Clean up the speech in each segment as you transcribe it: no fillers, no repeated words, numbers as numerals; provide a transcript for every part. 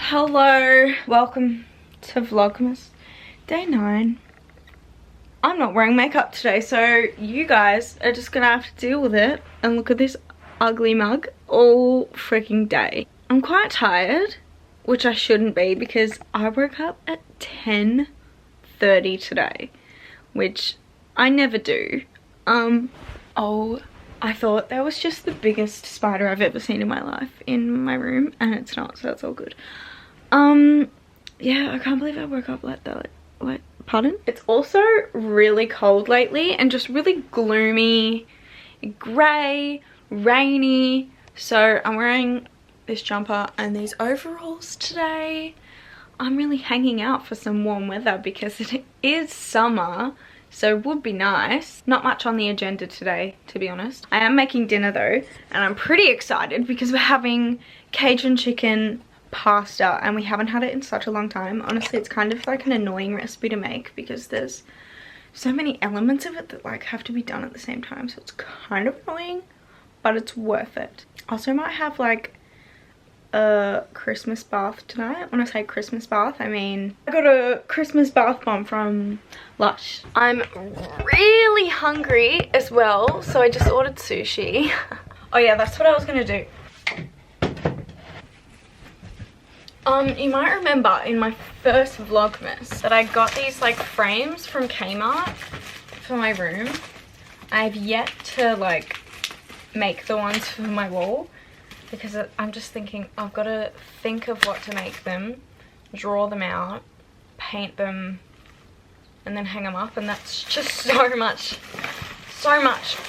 Hello, welcome to Vlogmas day 9. I'm not wearing makeup today, so you guys are just gonna have to deal with it and look at this ugly mug all freaking day. I'm quite tired, which I shouldn't be because I woke up at 10:30 today, which I never do. I thought that was just the biggest spider I've ever seen in my life in my room, and it's not, so that's all good. Yeah, I can't believe I woke up like that. Like, pardon? It's also really cold lately and just really gloomy, grey, rainy. So I'm wearing this jumper and these overalls today. I'm really hanging out for some warm weather because it is summer. So it would be nice. Not much on the agenda today, to be honest. I am making dinner though, and I'm pretty excited because we're having Cajun chicken pasta and we haven't had it in such a long time. Honestly, it's kind of like an annoying recipe to make because there's so many elements of it that like have to be done at the same time. So it's kind of annoying, but it's worth it. Also might have like a Christmas bath tonight. When I say Christmas bath, I mean I got a Christmas bath bomb from Lush. I'm really hungry as well, so I just ordered sushi. Oh yeah, that's what I was gonna do. You might remember in my first Vlogmas that I got these like frames from Kmart for my room. I've yet to like make the ones for my wall because I'm just thinking I've got to think of what to make them, draw them out, paint them, and then hang them up, and that's just so much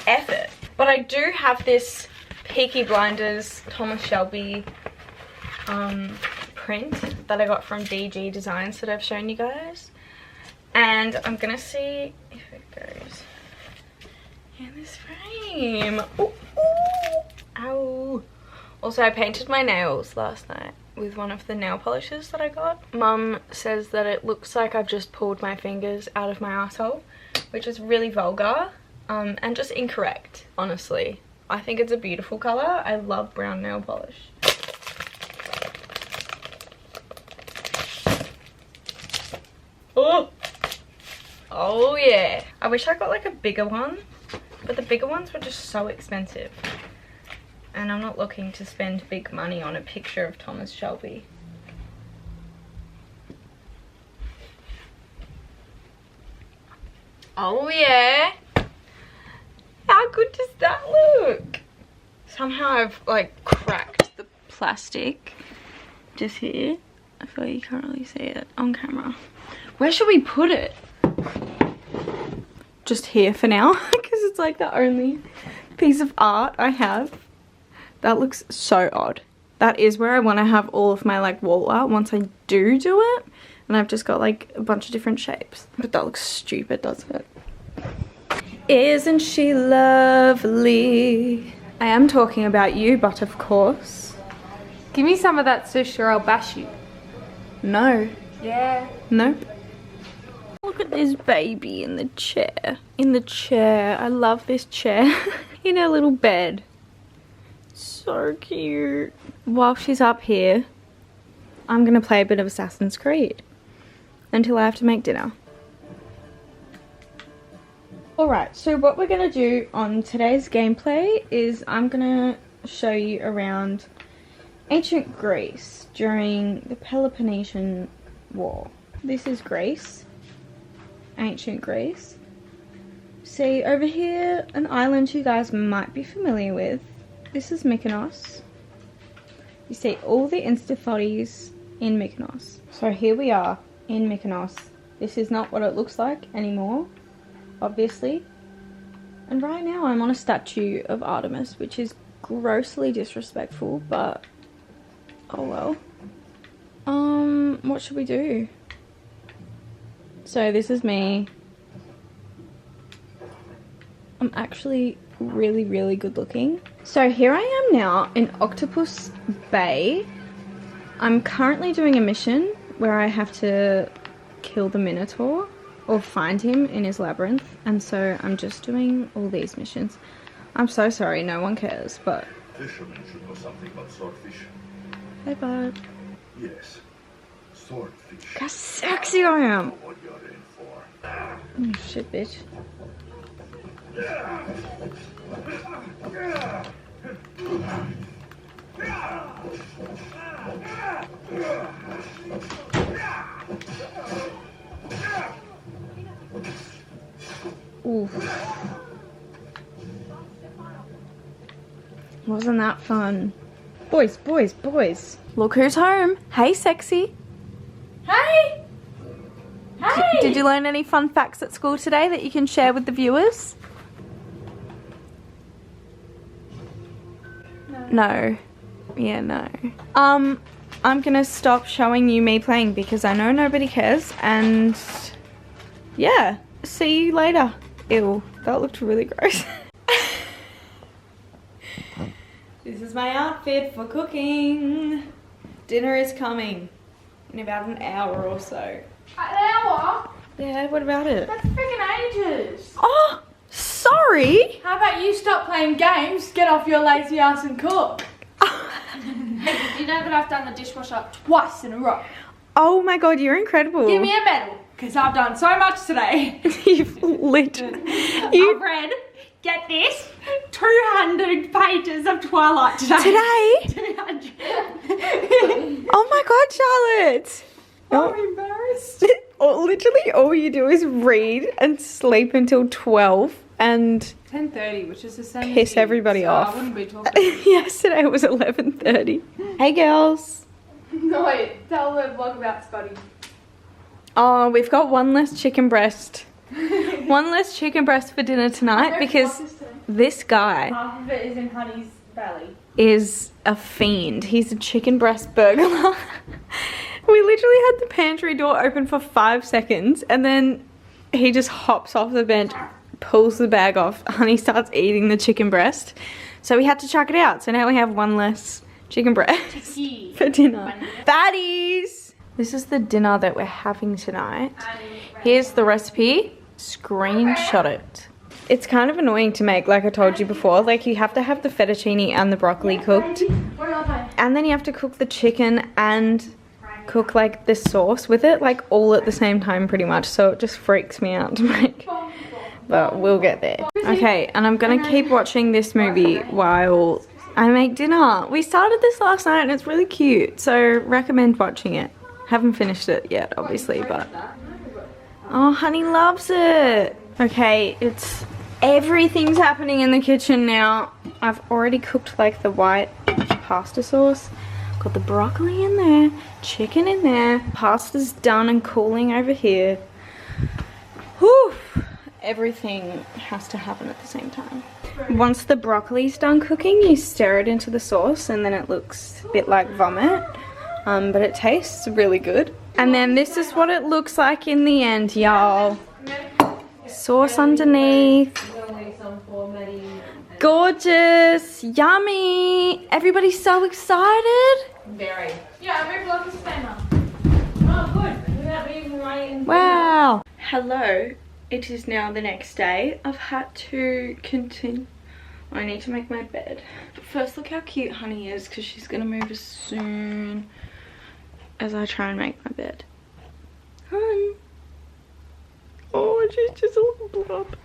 effort. But I do have this Peaky Blinders Thomas Shelby print that I got from DG Designs that I've shown you guys, and I'm gonna see if it goes in this frame. Ooh, ooh. Ow. Also, I painted my nails last night with one of the nail polishes that I got. Mum says that it looks like I've just pulled my fingers out of my asshole, which is really vulgar and just incorrect, honestly. I think it's a beautiful colour. I love brown nail polish. Oh! Oh yeah! I wish I got like a bigger one, but the bigger ones were just so expensive. And I'm not looking to spend big money on a picture of Thomas Shelby. Oh yeah! How good does that look? Somehow I've like cracked the plastic just here. I feel like you can't really see it on camera. Where should we put it? Just here for now, because it's like the only piece of art I have. That looks so odd. That is where I want to have all of my like wall art once I do it. And I've just got like a bunch of different shapes. But that looks stupid, doesn't it? Isn't she lovely? I am talking about you, but of course. Give me some of that sesh or I'll bash you. No. Yeah. Nope. Look at this baby in the chair. In the chair. I love this chair. In her little bed. So cute. While she's up here, I'm gonna play a bit of Assassin's Creed until I have to make dinner. Alright, so what we're gonna do on today's gameplay is I'm gonna show you around ancient Greece during the Peloponnesian War. This is Greece, ancient Greece. See over here, an island you guys might be familiar with. This is Mykonos. You see all the Instathotties in Mykonos. So here we are in Mykonos. This is not what it looks like anymore, obviously. And right now I'm on a statue of Artemis, which is grossly disrespectful, but oh well. What should we do? So this is me. I'm actually really good looking. So here I am now in Octopus Bay. I'm currently doing a mission where I have to kill the Minotaur or find him in his labyrinth, and so I'm just doing all these missions. I'm so sorry, no one cares, but Fishermen should know something about swordfish. Hey bud. Yes, swordfish. Look how sexy I am. Know what you're in for. Oh shit, bitch. Ooh. Wasn't that fun? Boys, boys, boys. Look who's home. Hey, sexy. Hey! Hey! Did you learn any fun facts at school today that you can share with the viewers? No. Yeah, no. I'm gonna stop showing you me playing because I know nobody cares, and yeah, see you later. Ew, that looked really gross. This is my outfit for cooking. Dinner is coming in about an hour or so. An hour? Yeah, what about it? That's freaking ages. Oh, sorry. How about you stop playing games, get off your lazy ass and cook? Hey, did you know that I've done the dishwasher twice in a row? Oh my god, you're incredible. Give me a medal, because I've done so much today. You've literally... I've read, get this, 200 pages of Twilight today. Today? 200. Oh my god, Charlotte. I'm embarrassed. Literally all you do is read and sleep until 12 and 10:30, which is the same piss as you, everybody so off. I wouldn't be talking. Yesterday was 11:30. Hey girls. No, wait, tell the vlog about Spuddy. Oh, we've got one less chicken breast. One less chicken breast for dinner tonight because this guy Half of it is in Honey's belly. is a fiend. He's a chicken breast burglar. We literally had the pantry door open for 5 seconds and then he just hops off the bench, pulls the bag off. Honey starts eating the chicken breast. So we had to chuck it out. So now we have one less chicken breast for dinner. Baddies! This is the dinner that we're having tonight. Here's the recipe. Screenshot it. It's kind of annoying to make, like I told you before. Like you have to have the fettuccine and the broccoli cooked. And then you have to cook the chicken and cook like the sauce with it, like all at the same time pretty much. So it just freaks me out to make. But we'll get there. Okay, and I'm gonna keep watching this movie while I make dinner. We started this last night and it's really cute. So recommend watching it. Haven't finished it yet, obviously, but... Oh, Honey loves it. Okay, everything's happening in the kitchen now. I've already cooked like the white pasta sauce. Got the broccoli in there, chicken in there. Pasta's done and cooling over here. Whew. Everything has to happen at the same time. Once the broccoli's done cooking, you stir it into the sauce and then it looks a bit like vomit. But it tastes really good. And then this is what it looks like in the end, y'all. Sauce underneath. Gorgeous, yummy. Everybody's so excited. Very. Yeah, I'm very lucky to stay now. Oh, good. Without me even writing. Wow. Hello. It is now the next day. I've had to continue. I need to make my bed. But first, look how cute Honey is because she's going to move as soon as I try and make my bed. Hun. Oh, she's just a little blob.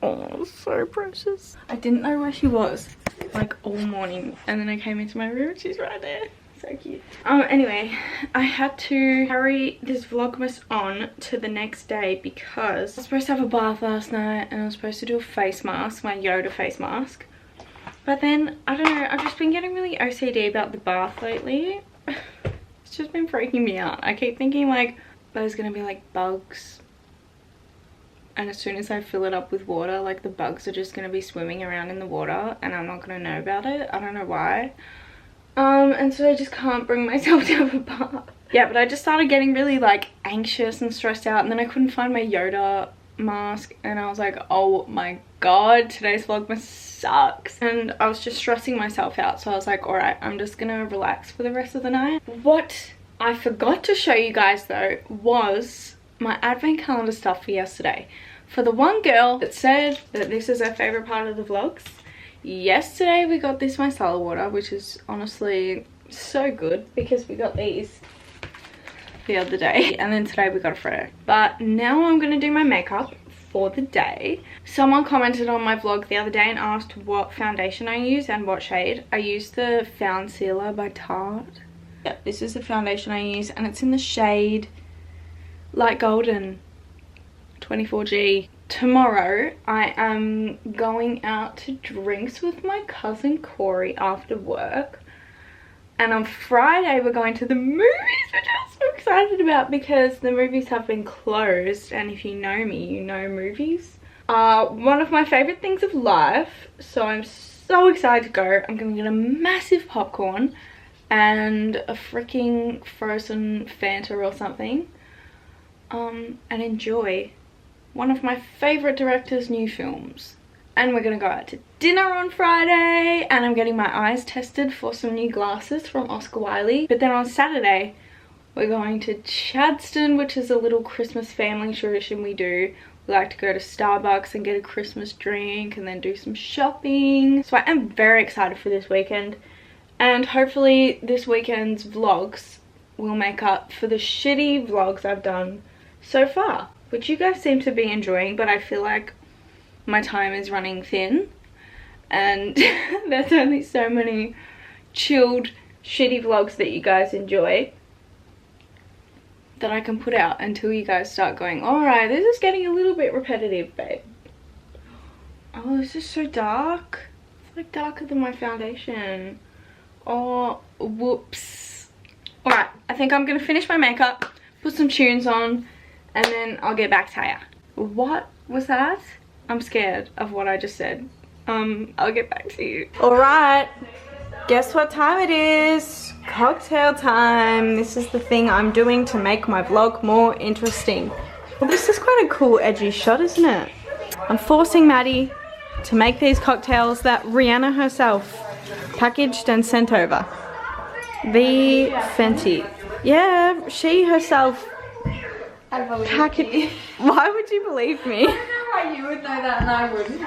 Oh, so precious. I didn't know where she was like all morning and then I came into my room and she's right there. So cute. Anyway, I had to carry this Vlogmas on to the next day because I was supposed to have a bath last night and I was supposed to do a face mask, my Yoda face mask. But then, I don't know, I've just been getting really OCD about the bath lately. It's just been freaking me out. I keep thinking like there's gonna be like bugs. And as soon as I fill it up with water, like the bugs are just gonna be swimming around in the water and I'm not gonna know about it. I don't know why. And so I just can't bring myself to have a bath. Yeah, but I just started getting really like anxious and stressed out and then I couldn't find my Yoda mask and I was like, oh my god, today's Vlogmas sucks. And I was just stressing myself out, so I was like, alright, I'm just gonna relax for the rest of the night. What I forgot to show you guys though was my advent calendar stuff for yesterday. For the one girl that said that this is her favourite part of the vlogs, yesterday we got this micellar water, which is honestly so good because we got these the other day and then today we got a Freddo. But now I'm gonna do my makeup for the day. Someone commented on my vlog the other day and asked what foundation I use and what shade. I use the Found Sealer by Tarte. Yep, this is the foundation I use and it's in the shade Light Golden 24G. Tomorrow I am going out to drinks with my cousin Corey after work. And on Friday we're going to the movies, which I'm so excited about because the movies have been closed. And if you know me, you know movies are one of my favourite things of life. So I'm so excited to go. I'm going to get a massive popcorn and a freaking frozen Fanta or something. And enjoy one of my favourite director's new films. And we're gonna go out to dinner on Friday and I'm getting my eyes tested for some new glasses from Oscar Wiley. But then on Saturday we're going to Chadstone, which is a little Christmas family tradition we do. We like to go to Starbucks and get a Christmas drink and then do some shopping. So I am very excited for this weekend, and hopefully this weekend's vlogs will make up for the shitty vlogs I've done so far, which you guys seem to be enjoying, but I feel like my time is running thin and there's only so many chilled shitty vlogs that you guys enjoy that I can put out until you guys start going, alright, this is getting a little bit repetitive, babe. Oh, this is so dark. It's like darker than my foundation. Oh, whoops. Alright, I think I'm gonna finish my makeup, put some tunes on, and then I'll get back to you. What was that? I'm scared of what I just said. I'll get back to you. Alright, guess what time it is? Cocktail time. This is the thing I'm doing to make my vlog more interesting. Well, this is quite a cool edgy shot, isn't it? I'm forcing Maddie to make these cocktails that Rihanna herself packaged and sent over. The Fenty. Yeah, she herself packaged. Why would you believe me? You would know that and I wouldn't.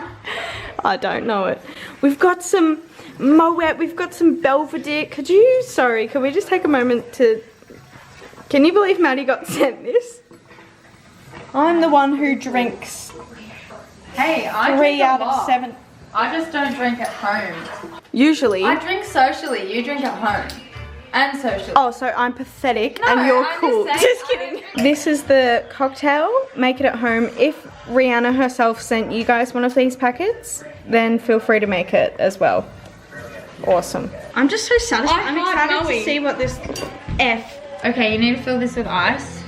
I don't know it. We've got some Moet, we've got some Belvedere. Can we just take a moment to... Can you believe Maddie got sent this? I'm the one who drinks. Hey, I 3 out of 7. I just don't drink at home. Usually. I drink socially, you drink at home. And socially. Oh, so I'm pathetic and you're cool. Just kidding. This is the cocktail. Make it at home. If Rihanna herself sent you guys one of these packets, then feel free to make it as well. Awesome. I'm just so satisfied. I'm excited to see what this Okay, you need to fill this with ice.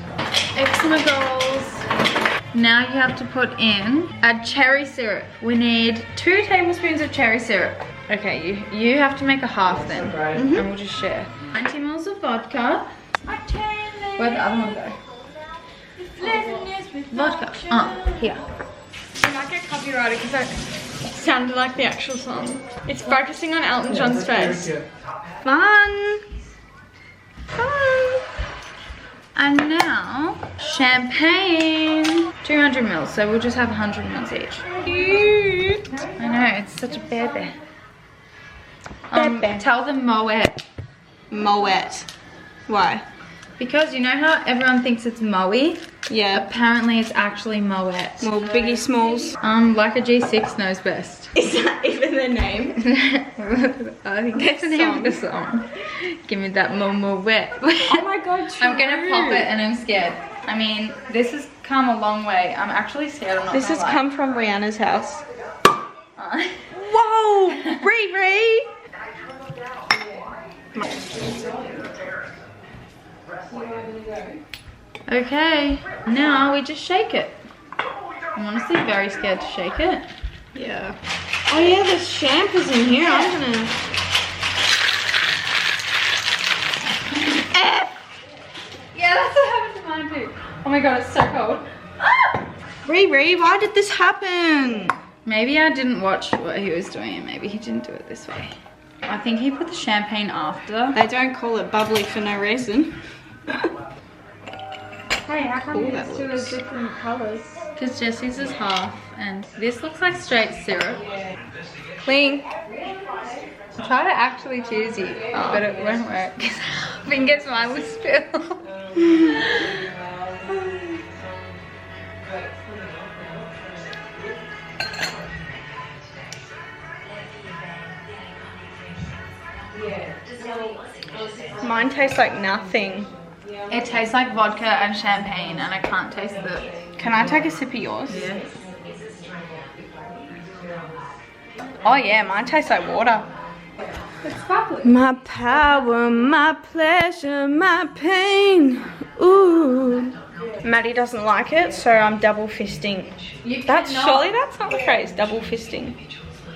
Eczema goals. Now you have to put in a cherry syrup. We need 2 tablespoons of cherry syrup. Okay, you have to make a half then, and we'll just share. 90 ml of vodka. Where'd the other one go? Vodka. Here. You might get copyrighted because that sounded like the actual song. It's focusing on Elton John's face. Fun. And now, champagne. 200 ml, so we'll just have 100 ml each. Cute. I know, it's such a baby. Tell them Moet. Moet. Why? Because you know how everyone thinks it's Moe? Yeah. Apparently it's actually Moet. Well, Biggie Smalls. Like a G6 knows best. Is that even the name? I think that's the name of the song. Give me that Moet. Oh my god, true. I'm gonna pop it and I'm scared. I mean, this has come a long way. I'm actually scared, I'm not This has gonna lie. come from Rihanna's house. Whoa! Riri! Okay, now we just shake it. I'm honestly very scared to shake it. Yeah. Oh yeah, there's shampoos in here. I'm gonna... Yeah, that's what happened to mine too. Oh my god, it's so cold. Riri, why did this happen? Maybe I didn't watch what he was doing and maybe he didn't do it this way. I think he put the champagne after. They don't call it bubbly for no reason. Hey, how come Ooh, it's that two looks- different colours? Because Jessie's is half and this looks like straight syrup. Clink. Try to actually choose you, but it won't work. Fingers mine will spill. Mine tastes like nothing. It tastes like vodka and champagne and I can't taste the... Can I take a sip of yours? Yeah. Oh yeah, mine tastes like water. It's sparkling. My power, my pleasure, my pain. Ooh. Maddie doesn't like it, so I'm double fisting. Surely that's not the phrase, double fisting.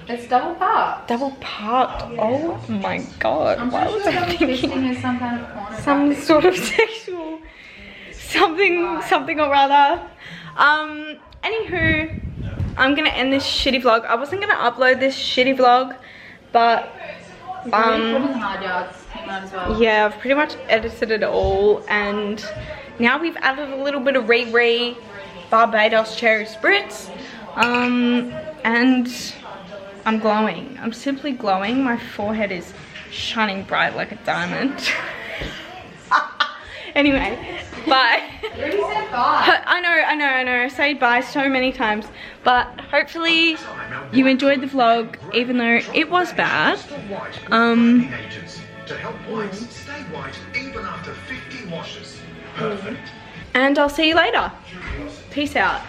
It's double part. Double parked. Oh my god. I'm Why pretty was sure I double thinking fisting is some kind of porno. some sort of sexual something or other. Anywho, I'm gonna end this shitty vlog. I wasn't gonna upload this shitty vlog, but hard yards. You might as well. yeah, I've pretty much edited it all, and now we've added a little bit of Riri Barbados cherry spritz, and I'm glowing. I'm simply glowing. My forehead is shining bright like a diamond. Anyway, bye. You already said bye. I know. I say bye so many times, but hopefully you enjoyed the vlog, even though it was bad. To help whites stay white even after 50 washes. Perfect. And I'll see you later. Peace out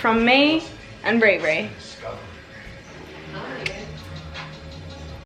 from me and Riri.